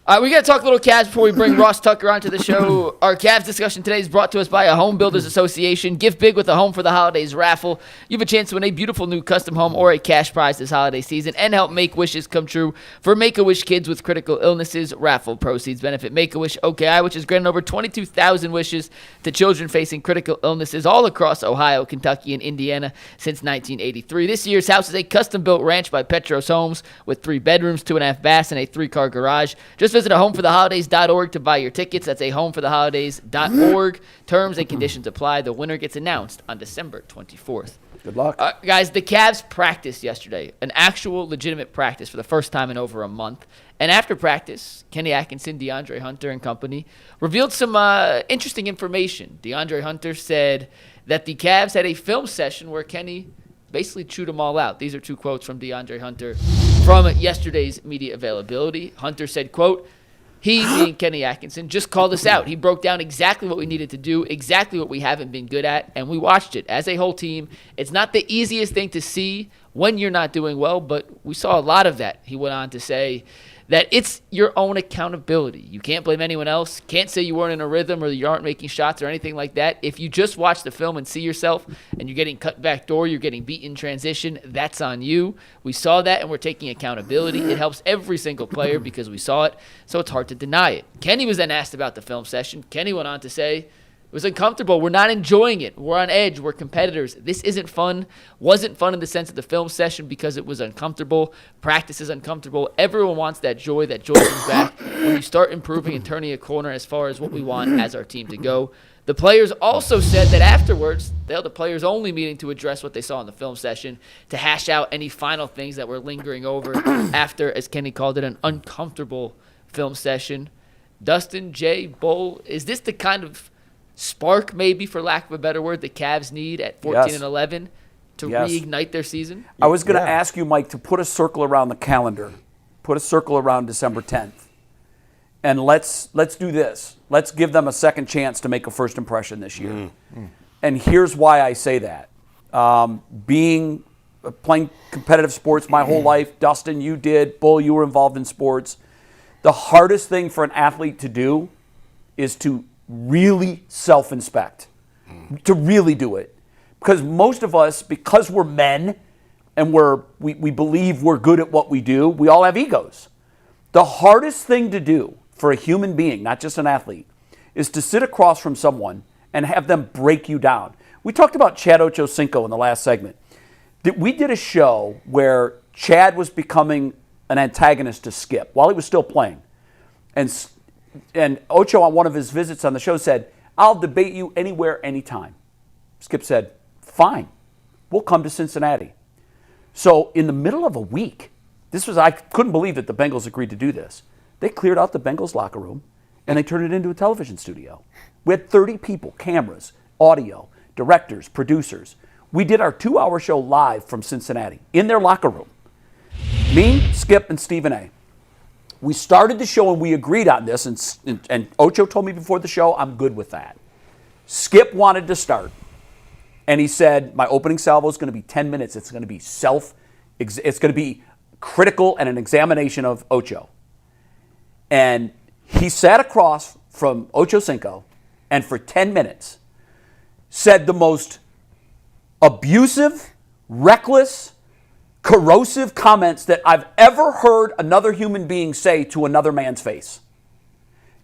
We got to talk a little Cavs before we bring Ross Tucker onto the show. Our Cavs discussion today is brought to us by a Home Builders Association. Gift big with a Home for the Holidays raffle. You have a chance to win a beautiful new custom home or a cash prize this holiday season and help make wishes come true for Make-A-Wish kids with critical illnesses. Raffle proceeds benefit Make-A-Wish OKI, which has granted over 22,000 wishes to children facing critical illnesses all across Ohio, Kentucky, and Indiana since 1983. This year's house is a custom-built ranch by Petros Homes with 3 bedrooms, 2.5 baths, and a 3-car garage. Just visit homefortheholidays.org to buy your tickets. That's homefortheholidays.org. Terms and conditions apply. The winner gets announced on December 24th. Good luck. Guys, the Cavs practiced yesterday, an actual legitimate practice for the first time in over a month. And after practice, Kenny Atkinson, DeAndre Hunter, and company revealed some interesting information. DeAndre Hunter said that the Cavs had a film session where Kenny basically chewed them all out. These are 2 quotes from DeAndre Hunter from yesterday's media availability. Hunter said, quote, "He, being Kenny Atkinson, just called us out. He broke down exactly what we needed to do, exactly what we haven't been good at, and we watched it as a whole team. It's not the easiest thing to see when you're not doing well, but we saw a lot of that." He went on to say that it's your own accountability. You can't blame anyone else. Can't say you weren't in a rhythm or you aren't making shots or anything like that. If you just watch the film and see yourself and you're getting cut back door, you're getting beat in transition, that's on you. We saw that and we're taking accountability. It helps every single player because we saw it, so it's hard to deny it. Kenny was then asked about the film session. Kenny went on to say, "It was uncomfortable. We're not enjoying it. We're on edge. We're competitors. This isn't fun. Wasn't fun in the sense of the film session because it was uncomfortable. Practice is uncomfortable. Everyone wants that joy. That joy comes back when you start improving and turning a corner as far as what we want as our team to go." The players also said that afterwards, they held a players-only meeting to address what they saw in the film session, to hash out any final things that were lingering over after, as Kenny called it, an uncomfortable film session. Dustin, Jay, Bull, is this the kind of spark, maybe, for lack of a better word, the Cavs need at 14 and 11 to reignite their season? I was going to ask you, Mike, to put a circle around the calendar. Put a circle around December 10th. And let's do this. Let's give them a second chance to make a first impression this year. And here's why I say that. Playing competitive sports my whole life, Dustin, you did. Bull, you were involved in sports. The hardest thing for an athlete to do is to really self-inspect, to really do it. Because most of us, because we're men and we believe we're good at what we do, we all have egos. The hardest thing to do for a human being, not just an athlete, is to sit across from someone and have them break you down. We talked about Chad Ochocinco in the last segment. We did a show where Chad was becoming an antagonist to Skip while he was still playing. And Ocho, on one of his visits on the show, said, "I'll debate you anywhere, anytime." Skip said, "Fine, we'll come to Cincinnati." So in the middle of a week, I couldn't believe that the Bengals agreed to do this. They cleared out the Bengals locker room, and they turned it into a television studio. We had 30 people, cameras, audio, directors, producers. We did our 2-hour show live from Cincinnati in their locker room. Me, Skip, and Stephen A. We started the show and we agreed on this, and Ocho told me before the show, I'm good with that. Skip wanted to start, and he said, my opening salvo is going to be 10 minutes. It's going to be it's going to be critical and an examination of Ocho. And he sat across from Ochocinco and for 10 minutes said the most abusive, reckless, corrosive comments that I've ever heard another human being say to another man's face.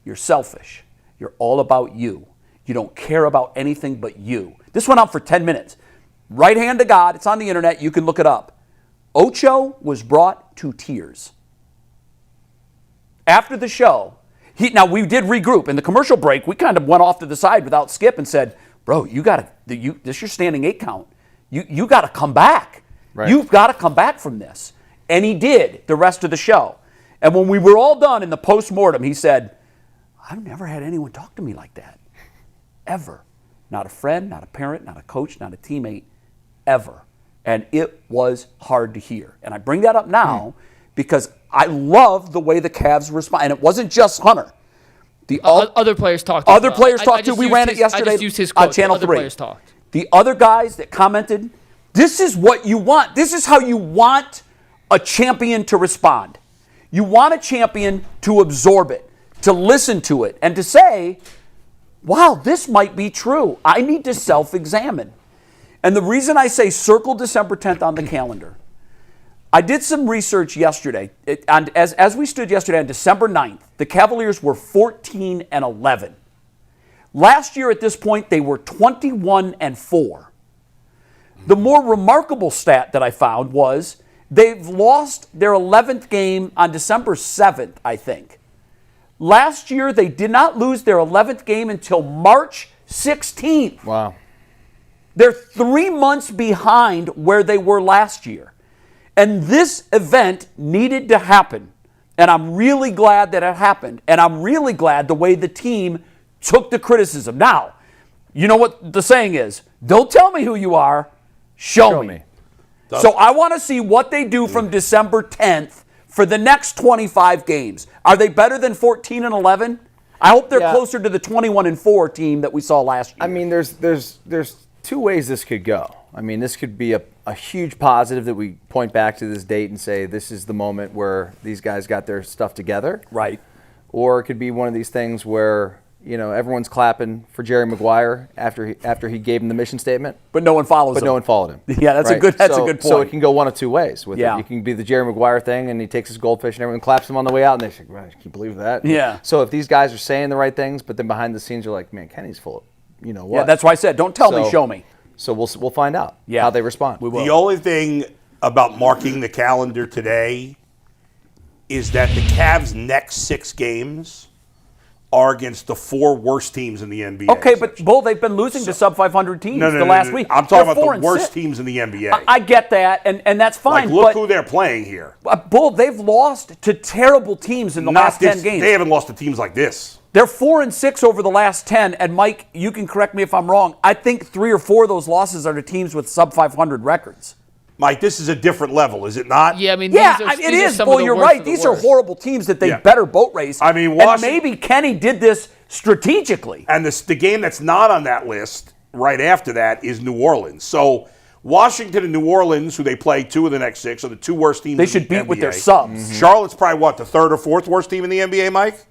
You're selfish. You're all about you. You don't care about anything but you. This went on for 10 minutes. Right hand to God. It's on the internet. You can look it up. Ocho was brought to tears. After the show, now we did regroup. In the commercial break, we kind of went off to the side without Skip and said, bro, this is your standing 8 count. You got to come back. Right. You've got to come back from this. And he did the rest of the show. And when we were all done in the post-mortem, he said, I've never had anyone talk to me like that. Ever. Not a friend, not a parent, not a coach, not a teammate, ever. And it was hard to hear. And I bring that up now because I love the way the Cavs respond. And it wasn't just Hunter. Other players talked. Other players talked too. We ran it yesterday on Channel 3. Players talked. The other guys that commented, this is what you want. This is how you want a champion to respond. You want a champion to absorb it, to listen to it, and to say, wow, this might be true. I need to self-examine. And the reason I say circle December 10th on the calendar, I did some research yesterday. As we stood yesterday on December 9th, the Cavaliers were 14-11. Last year at this point, they were 21-4. The more remarkable stat that I found was they've lost their 11th game on December 7th, I think. Last year, they did not lose their 11th game until March 16th. Wow. They're 3 months behind where they were last year. And this event needed to happen. And I'm really glad that it happened. And I'm really glad the way the team took the criticism. Now, you know what the saying is, don't tell me who you are, show me. So I want to see what they do from December 10th for the next 25 games. Are they better than 14-11? I hope they're closer to the 21-4 team that we saw last year. I mean, there's two ways this could go. I mean, this could be a huge positive that we point back to this date and say this is the moment where these guys got their stuff together. Right. Or it could be one of these things where, you know, everyone's clapping for Jerry Maguire after he gave him the mission statement. But no one follows him. But no one followed him. Yeah, that's a good point. So it can go one of two ways with it. You can be the Jerry Maguire thing and he takes his goldfish and everyone claps him on the way out and they say, right, can you believe that? Yeah. So if these guys are saying the right things, but then behind the scenes you're like, man, Kenny's full of, you know what? Yeah, that's why I said, don't tell me, show me. So we'll find out how they respond. We will. The only thing about marking the calendar today is that the Cavs' next 6 games are against the 4 worst teams in the NBA. Okay, but Bull, they've been losing to sub-500 teams the last week. I'm talking about the worst teams in the NBA. I get that, and that's fine. Like, look who they're playing here. Bull, they've lost to terrible teams in the last 10 games. They haven't lost to teams like this. They're 4-6 over the last 10, and Mike, you can correct me if I'm wrong. I think 3 or 4 of those losses are to teams with sub-500 records. Mike, this is a different level, is it not? Yeah, I mean, it is. Well, you're right. These are horrible teams that they better boat race. I mean, and maybe Kenny did this strategically. And the game that's not on that list right after that is New Orleans. So Washington and New Orleans, who they play 2 of the next 6, are the 2 worst teams. They should beat with their subs. Mm-hmm. Charlotte's probably what, the 3rd or 4th worst team in the NBA, Mike?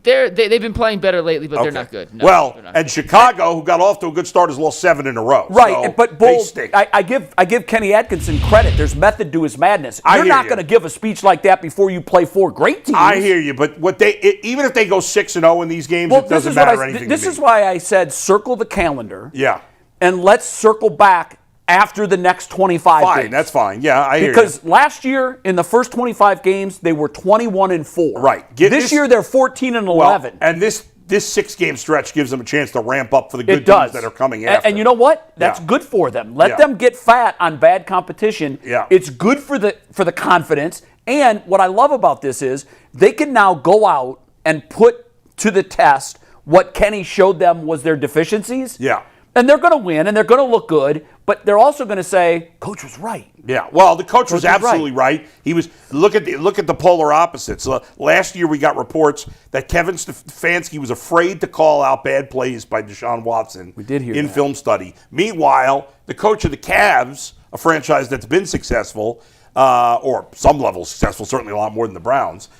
They've been playing better lately, but they're not good. No, well, not and good. Chicago, who got off to a good start, has lost 7 in a row. Right, so but Bull, I give Kenny Atkinson credit. There's method to his madness. You're not going to give a speech like that before you play 4 great teams. I hear you, but even if they go 6-0 in these games, it doesn't matter anything. This is why I said circle the calendar. Yeah, and let's circle back after the next 25 games. Fine, that's fine. Yeah, I hear you. Because last year, in the first 25 games, they were 21-4. Right. This year, they're 14-11. Well, and this 6-game stretch gives them a chance to ramp up for the good teams that are coming after. And you know what? That's good for them. Let them get fat on bad competition. Yeah. It's good for the confidence. And what I love about this is they can now go out and put to the test what Kenny showed them was their deficiencies. Yeah. And they're going to win, and they're going to look good, but they're also going to say, Coach was right. Yeah, well, the coach was absolutely right. He was look at the polar opposites. Last year we got reports that Kevin Stefanski was afraid to call out bad plays by Deshaun Watson. We did hear in that. film study. Meanwhile, the coach of the Cavs, a franchise that's been successful, or some level successful, certainly a lot more than the Browns,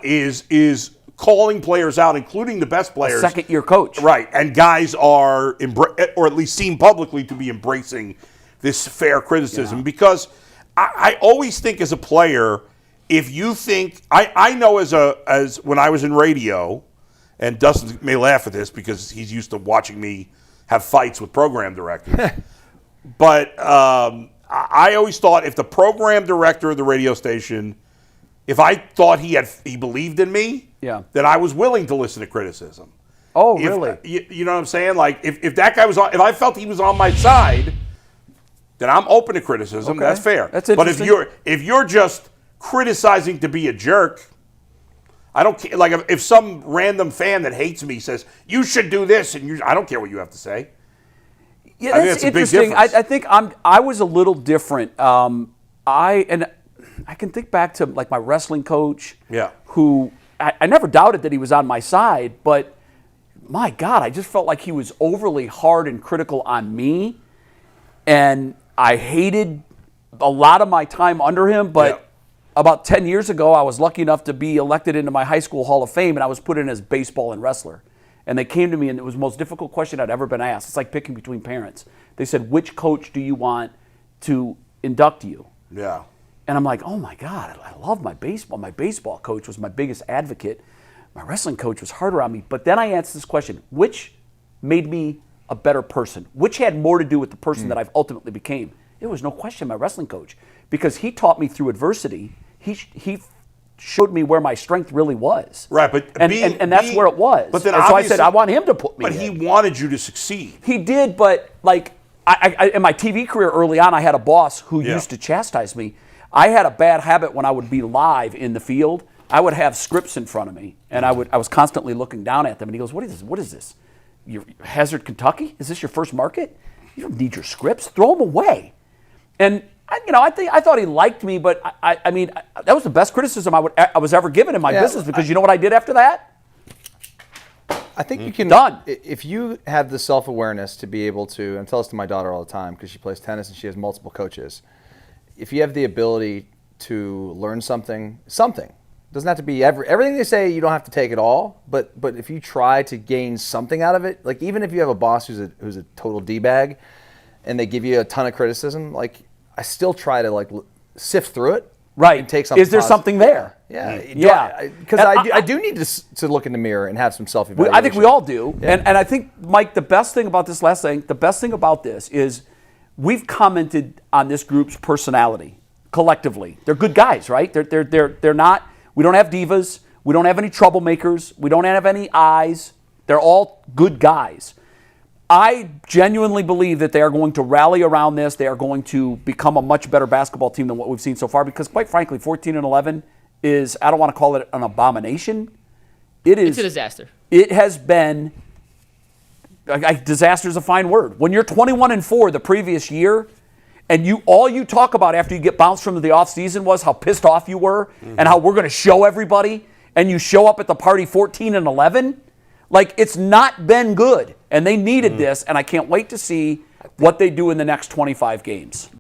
is calling players out, including the best players. Second-year coach. Right, and guys are, or at least seem publicly to be embracing this fair criticism, because I always think as a player, if you think, I know as when I was in radio, and Dustin may laugh at this because he's used to watching me have fights with program directors, but I always thought if the program director of the radio station, if I thought he believed in me, then I was willing to listen to criticism. Oh, really? You know what I'm saying? Like, if that guy was on, if I felt he was on my side, then I'm open to criticism. Okay. That's fair. That's interesting. But if you're just criticizing to be a jerk, I don't care. Like, if some random fan that hates me says you should do this, and I don't care what you have to say. Yeah, that's interesting. I think I was a little different. I can think back to like my wrestling coach. Yeah. Who I never doubted that he was on my side, but my God, I just felt like he was overly hard and critical on me, and I hated a lot of my time under him. But about 10 years ago, I was lucky enough to be elected into my high school Hall of Fame, and I was put in as baseball and wrestler. And they came to me, and it was the most difficult question I'd ever been asked. It's like picking between parents. They said, which coach do you want to induct you? Yeah. And I'm like, oh my God, I love my baseball. My baseball coach was my biggest advocate. My wrestling coach was harder on me. But then I asked this question, which made me a better person? Which had more to do with the person that I've ultimately became? It was no question my wrestling coach, because he taught me through adversity. He showed me where my strength really was. Right, but and that's where it was. But then and so I said, I want him to put me But in. he wanted you to succeed. He did, but like I in my TV career early on, I had a boss who used to chastise me. I had a bad habit when I would be live in the field. I would have scripts in front of me, and I was constantly looking down at them. And he goes, "What is this? What is this? Your Hazard, Kentucky? Is this your first market? You don't need your scripts. Throw them away." And I thought he liked me, but I mean, that was the best criticism I was ever given in my business, because you know what I did after that? I think you can. Done. If you have the self-awareness to be able to, and I tell this to my daughter all the time because she plays tennis and she has multiple coaches. If you have the ability to learn something doesn't have to be everything they say. You don't have to take it all, but if you try to gain something out of it, like even if you have a boss who's a total d-bag, and they give you a ton of criticism, like I still try to like sift through it. Right. And take something. Is there something there? Yeah. Yeah. Because I do need to look in the mirror and have some self-evaluation. I think we all do. Yeah. And I think, Mike, the best thing about this is we've commented on this group's personality collectively. They're good guys, right? They're not, we don't have divas. We don't have any troublemakers. We don't have any eyes. They're all good guys. I genuinely believe that they are going to rally around this. They are going to become a much better basketball team than what we've seen so far, because quite frankly, 14-11 is, I don't want to call it an abomination. It's a disaster. It has been, disaster is a fine word. When you're 21-4 the previous year, and all you talk about after you get bounced from the offseason was how pissed off you were and how we're going to show everybody, and you show up at the party 14-11, like, it's not been good. And they needed this, and I can't wait to see what they do in the next 25 games.